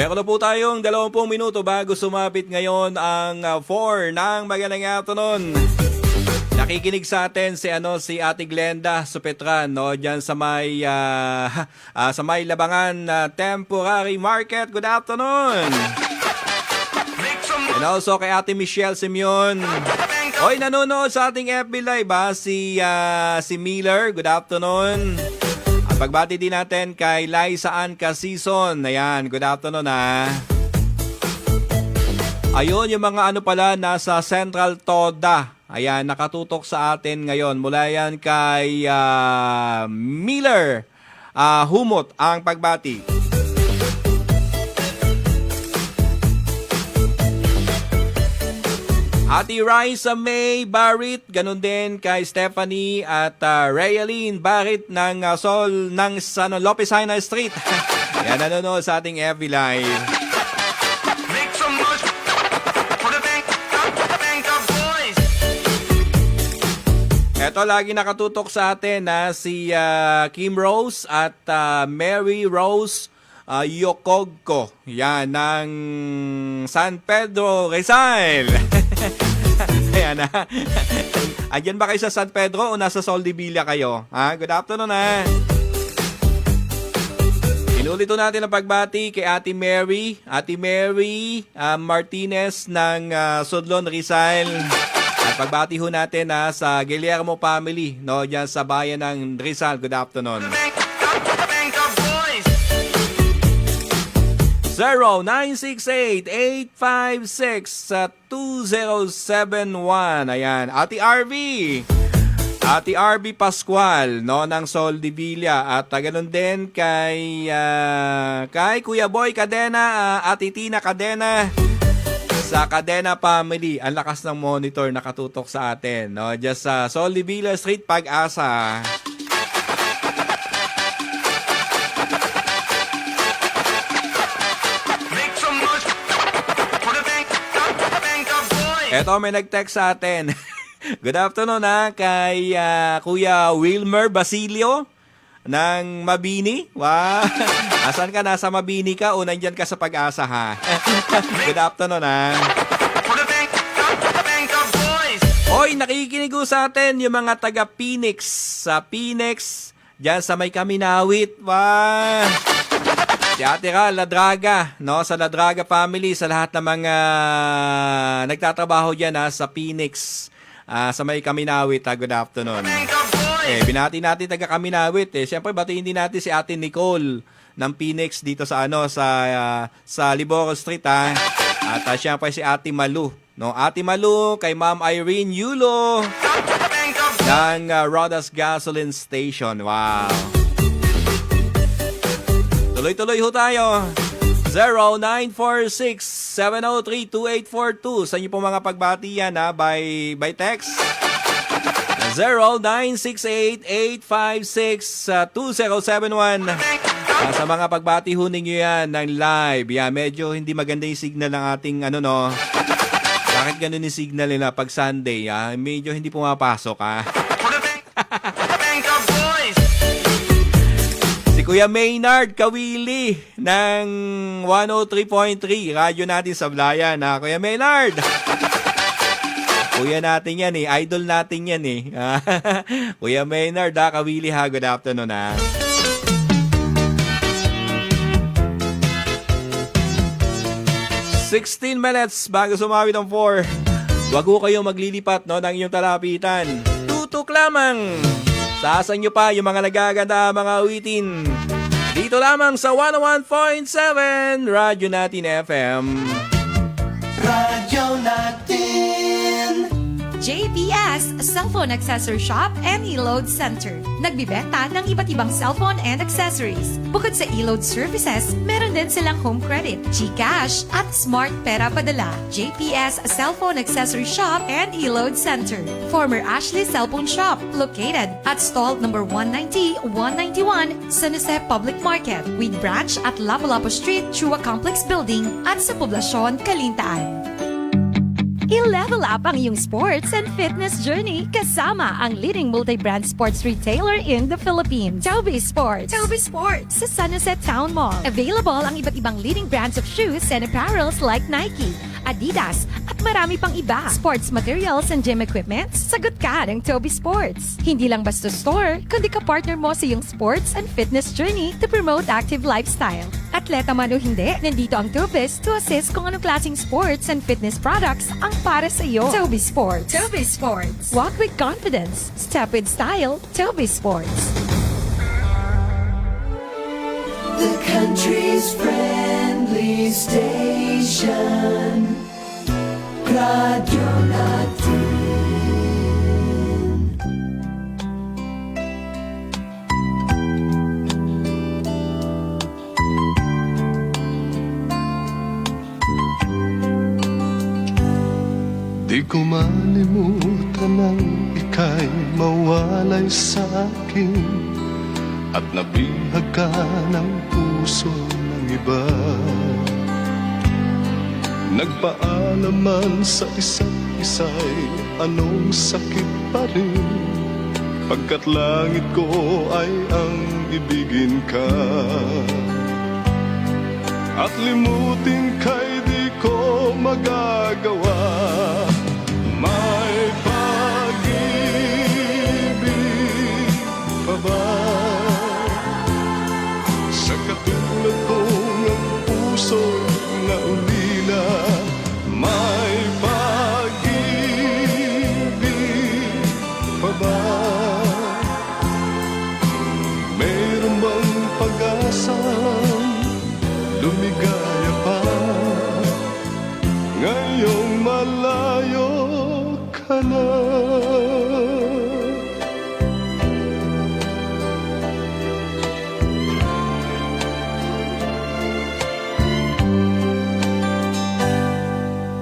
Meron na po tayong 20 minuto bago sumapit ngayon ang 4 ng magandang afternoon. Nakikinig sa atin si Ate Glenda Supetran, no, diyan sa may sa may Labangan Temporary Market. Good afternoon. And also kay Ate Michelle Simeon. Hoy, nanonood sa ating FB Live si Miller. Good afternoon. At pagbati din natin kay Liza Ann Casison. Ayan, good afternoon Ayun, yung mga pala nasa Central Toda. Ayan, nakatutok sa atin ngayon. Mula yan kay Miller Humot ang pagbati. Ate Raisa May Barrit, ganun din kay Stephanie at Rayaline Barrit ng Sol ng San Lopez Haina Street. Yan, nanonood sa ating FB Live. Eto, lagi nakatutok sa atin si Kim Rose at Mary Rose Yokogko. Yan, ng San Pedro, Rizal. Ayan Andyan ba kayo sa San Pedro o nasa Soldevilla kayo? Good afternoon Inulit natin ang pagbati kay Ate Mary Martinez ng Sudlon, Rizal. At pagbati ho natin sa Guillermo family, no, diyan sa bayan ng Rizal. Good afternoon. 0968-856-2071. Ayan, Ate RV Pascual, no, ng Soldevilla. At ganoon din kay Kuya Boy Cadena, Ate Tina Cadena sa Cadena family. Ang lakas ng monitor nakatutok sa atin, no, just sa Soldevilla Street, Pag-asa. Eto, may nag-text sa atin. Good afternoon kay Kuya Wilmer Basilio ng Mabini. Wow. Asan ka? Nasa Mabini ka o nandyan ka sa Pag-asa Good afternoon Hoy, nakikinig sa atin yung mga taga Phoenix. Sa Phoenix, dyan sa may Kaminawit. Wow. Si Ate Ladraga, no, sa Ladraga family, sa lahat ng mga nagtatrabaho diyan sa Phoenix, sa may Kaminawit. Good afternoon. Binati natin taga Kaminawit. Siyempre batiin din natin si Ate Nicole ng Phoenix dito sa sa Liboro Street At siyempre si Ate Malu, no, Ate Malu kay Ma'am Irene Yulo ng Rodas Gasoline Station. Wow. Tuloy-tuloy ho tayo. 0946-703-2842 sa inyo pong mga pagbatiyan by text. 0968-856-2071. Sa mga pagbati ho ninyo yan ng live. Yan, medyo hindi maganda yung signal ng ating Bakit ganun yung signal nila pag Sunday? Medyo hindi pumapasok Si Kuya Maynard Kawili ng 103.3 radyo natin sa Blayan. Kuya Maynard, kuya natin yan idol natin yan Kuya Maynard Kawili good afternoon 16 minutes bago sumawit ang 4. Wag ho kayong maglilipat ng inyong talapitan. Tutok lamang. Saasan nyo pa yung mga nagaganda mga awitin. Dito lamang sa 101.7 Radyo Natin FM. Radyo Natin. JPS Cellphone Accessory Shop and E-Load Center. Nagbibenta ng iba't ibang cellphone and accessories. Bukod sa e-load services, meron din silang home credit, GCash at Smart Pera Padala. JPS Cellphone Accessory Shop and E-Load Center. Former Ashley Cellphone Shop, located at stall number 190-191, San Jose Public Market, with branch at Lapu-Lapu Street, Chua Complex Building at sa Poblacion, Calintaan. I-level up ang iyong sports and fitness journey kasama ang leading multi-brand sports retailer in the Philippines, Toby Sports. Toby Sports sa San Jose Town Mall. Available ang iba't ibang leading brands of shoes and apparels like Nike, Adidas, at marami pang iba. Sports materials and gym equipment, sagot ka ng Toby Sports. Hindi lang basta store, kundi ka-partner mo sa iyong sports and fitness journey to promote active lifestyle. Atleta man o hindi, nandito ang Tobis to assist kung anong klaseng sports and fitness products ang para sa iyo. Toby Sports. Toby Sports. Walk with confidence. Step with style. Toby Sports. The country's friendly station. Radyo Natin. Di ko malimutan nang ika'y mawalay sa akin at nabihag ka ng puso ng iba. Nagpaalaman sa isa't isa'y anong sakit pa rin, pagkat langit ko ay ang ibigin ka. At limutin ka'y di ko magagawa. May pag-ibig pa ba sa katulad kong ang puso na ulila? May pag-ibig pa ba? Meron bang pag-asang lumigaya pa ngayong malayo ka na?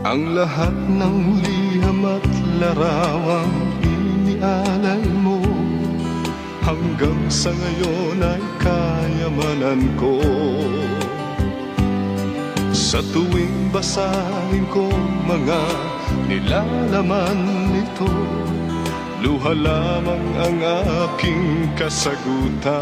Ang lahat ng liham at larawang inialay mo hanggang sa ngayon ay kayamanan ko. Sa tuwing basahin ko mga nilalaman nito, luha lamang ang aking kasagutan.